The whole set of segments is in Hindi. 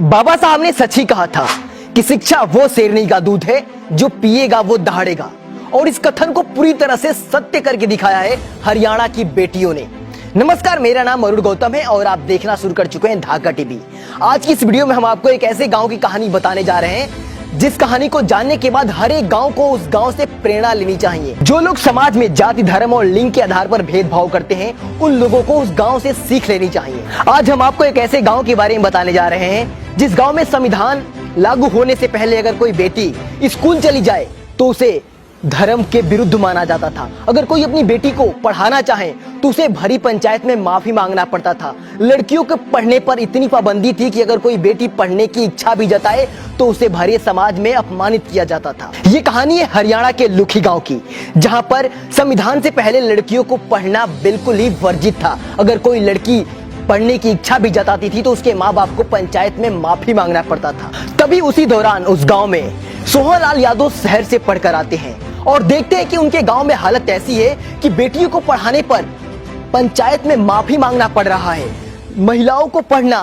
बाबा साहब ने सच ही कहा था कि शिक्षा वो शेरनी का दूध है जो पिएगा वो दहाड़ेगा, और इस कथन को पूरी तरह से सत्य करके दिखाया है हरियाणा की बेटियों ने। नमस्कार, मेरा नाम अरुण गौतम है और आप देखना शुरू कर चुके हैं ढाका टीवी। आज की इस वीडियो में हम आपको एक ऐसे गांव की कहानी बताने जा रहे हैं जिस कहानी को जानने के बाद हर एक गांव को उस गांव से प्रेरणा लेनी चाहिए। जो लोग समाज में जाति, धर्म और लिंग के आधार पर भेदभाव करते हैं, उन लोगों को उस गांव से सीख लेनी चाहिए। आज हम आपको एक ऐसे गांव के बारे में बताने जा रहे हैं जिस गांव में संविधान लागू होने से पहले अगर कोई बेटी स्कूल चली जाए तो उसे धर्म के विरुद्ध माना जाता था। अगर कोई अपनी बेटी को पढ़ाना चाहे तो उसे भरी पंचायत में माफी मांगना पड़ता था। लड़कियों के पढ़ने पर इतनी पाबंदी थी कि अगर कोई बेटी पढ़ने की इच्छा भी जताए तो उसे भरे समाज में अपमानित किया जाता था। ये कहानी है हरियाणा के लुखी गांव की, जहां पर संविधान से पहले लड़कियों को पढ़ना बिल्कुल ही वर्जित था। अगर कोई लड़की पढ़ने की इच्छा भी जताती थी तो उसके माँ बाप को पंचायत में माफी मांगना पड़ता था। तभी उसी दौरान उस गांव में सोहनलाल यादव शहर से पढ़कर आते हैं और देखते हैं कि उनके गांव में हालत ऐसी है कि बेटियों को पढ़ाने पर पंचायत में माफी मांगना पड़ रहा है। महिलाओं को पढ़ना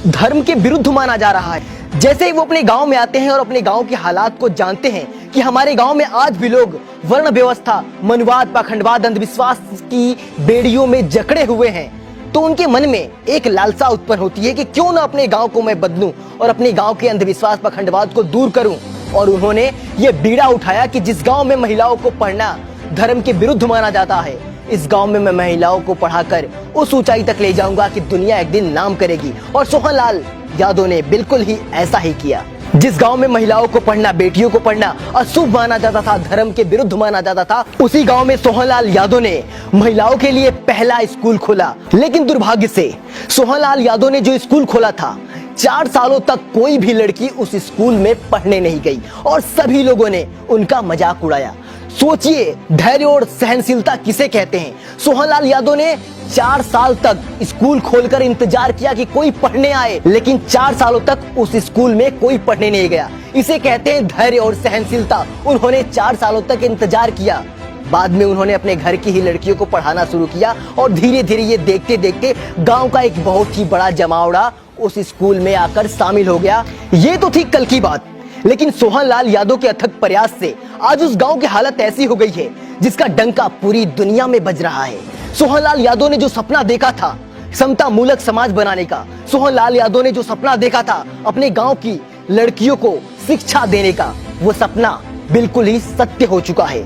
धर्म के विरुद्ध माना जा रहा है। जैसे ही वो अपने गांव में आते हैं और अपने गांव के हालात को जानते हैं कि हमारे गांव में आज भी लोग वर्ण व्यवस्था, मनुवाद, पाखंडवाद, अंधविश्वास की बेड़ियों में जकड़े हुए हैं, तो उनके मन में एक लालसा उत्पन्न होती है कि क्यों ना अपने गांव को मैं बदलूं और अपने गांव के अंधविश्वास, पाखंडवाद को दूर करूं। और उन्होंने ये बीड़ा उठाया कि जिस गांव में महिलाओं को पढ़ना धर्म के विरुद्ध माना जाता है, इस गांव में मैं महिलाओं को पढ़ाकर उस ऊंचाई तक ले जाऊंगा कि दुनिया एक दिन नाम करेगी। और सोहनलाल यादव ने बिल्कुल ही ऐसा ही किया। जिस गांव में महिलाओं को पढ़ना, बेटियों को पढ़ना अशुभ माना जाता था, धर्म के विरुद्ध माना जाता था, उसी गांव में सोहनलाल यादव ने महिलाओं के लिए पहला स्कूल खोला। लेकिन दुर्भाग्य से सोहनलाल यादव ने जो स्कूल खोला था, 4 सालों तक कोई भी लड़की उस स्कूल में पढ़ने नहीं गई और सभी लोगों ने उनका मजाक उड़ाया। सोचिए, धैर्य और सहनशीलता किसे कहते हैं। सोहनलाल यादव ने 4 साल तक स्कूल खोलकर इंतजार किया कि कोई पढ़ने आए, लेकिन 4 सालों तक उस स्कूल में कोई पढ़ने नहीं गया। इसे कहते हैं धैर्य और सहनशीलता। उन्होंने 4 सालों तक इंतजार किया। बाद में उन्होंने अपने घर की ही लड़कियों को पढ़ाना शुरू किया और धीरे धीरे ये देखते देखते गांव का एक बहुत ही बड़ा जमावड़ा उस स्कूल में आकर शामिल हो गया। ये तो थी कल की बात, लेकिन सोहनलाल यादव के अथक प्रयास से आज उस गांव की हालत ऐसी हो गई है जिसका डंका पूरी दुनिया में बज रहा है। सोहनलाल यादव ने जो सपना देखा था समता मूलक समाज बनाने का, सोहनलाल यादव ने जो सपना देखा था अपने गांव की लड़कियों को शिक्षा देने का, वो सपना बिल्कुल ही सत्य हो चुका है।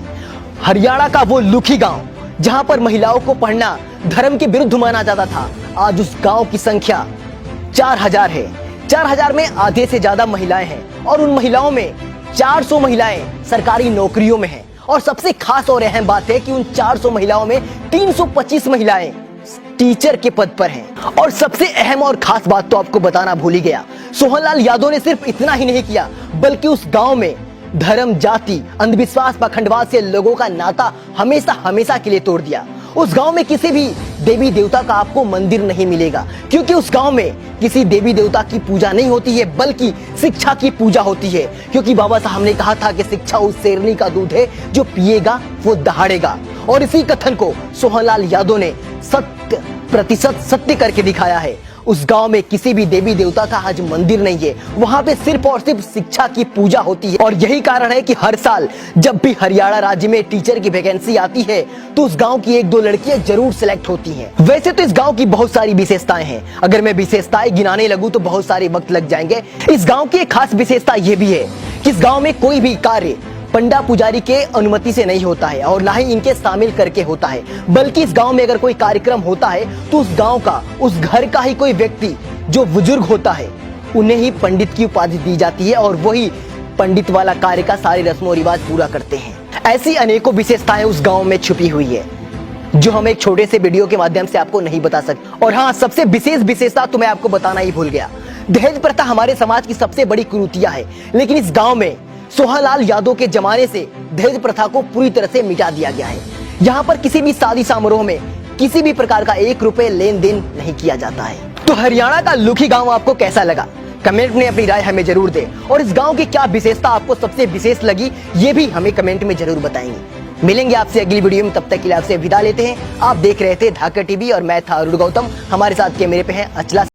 हरियाणा का वो लुखी गांव जहां पर महिलाओं को पढ़ना धर्म के विरुद्ध माना जाता था, आज उस गांव की संख्या 4000 है। 4000 में आधे से ज्यादा महिलाएं हैं और उन महिलाओं में 400 महिलाएं सरकारी नौकरियों में हैं। और सबसे खास और अहम बात है कि उन 400 महिलाओं में 325 महिलाएं टीचर के पद पर हैं। और सबसे अहम और खास बात तो आपको बताना भूल ही गया, सोहनलाल यादव ने सिर्फ इतना ही नहीं किया बल्कि उस गांव में धर्म, जाति, अंधविश्वास, पाखंडवाद से लोगों का नाता हमेशा हमेशा के लिए तोड़ दिया। उस गांव में किसी भी देवी देवता का आपको मंदिर नहीं मिलेगा, क्योंकि उस गांव में किसी देवी देवता की पूजा नहीं होती है बल्कि शिक्षा की पूजा होती है। क्योंकि बाबा साहब ने कहा था कि शिक्षा उस शेरनी का दूध है जो पिएगा वो दहाड़ेगा। और इसी कथन को सोहनलाल यादव ने 100% सत्य करके दिखाया है। उस गांव में किसी भी देवी देवता का आज मंदिर नहीं है, वहां पे सिर्फ और सिर्फ शिक्षा की पूजा होती है। और यही कारण है कि हर साल जब भी हरियाणा राज्य में टीचर की वैकेंसी आती है तो उस गांव की 1-2 लड़कियां जरूर सिलेक्ट होती हैं। वैसे तो इस गांव की बहुत सारी विशेषताएं हैं, अगर मैं विशेषताएं गिनाने लगूं तो बहुत सारे वक्त लग जाएंगे। इस गाँव की एक खास विशेषता ये भी है कि इस गाँव में कोई भी कार्य पंडा पुजारी के अनुमति से नहीं होता है और ना ही इनके शामिल करके होता है, बल्कि इस गांव में अगर कोई कार्यक्रम होता है तो उस गांव का, उस घर का ही कोई व्यक्ति जो बुजुर्ग होता है उन्हें ही पंडित की उपाधि दी जाती है और वही पंडित वाला कार्य का सारे रस्मों और रिवाज पूरा करते हैं। ऐसी अनेकों विशेषताएं उस गाँव में छुपी हुई है जो हम एक छोटे से वीडियो के माध्यम से आपको नहीं बता सकते। और हाँ, सबसे विशेष विशेषता तो मैं आपको बताना ही भूल गया, दहेज प्रथा हमारे समाज की सबसे बड़ी कुरीतियां है, लेकिन इस गाँव में सोहनलाल यादव के जमाने से दहेज प्रथा को पूरी तरह से मिटा दिया गया है। यहाँ पर किसी भी शादी समारोह में किसी भी प्रकार का 1 रुपए लेन देन नहीं किया जाता है। तो हरियाणा का लुखी गांव आपको कैसा लगा, कमेंट में अपनी राय हमें जरूर दें। और इस गांव की क्या विशेषता आपको सबसे विशेष लगी ये भी हमें कमेंट में जरूर बताएंगे। मिलेंगे आपसे अगली वीडियो में, तब तक के लिए आपसे विदा लेते हैं। आप देख रहे थे ढाका टीवी और मैं था अरुण गौतम, हमारे साथ कैमरे पे है अचला।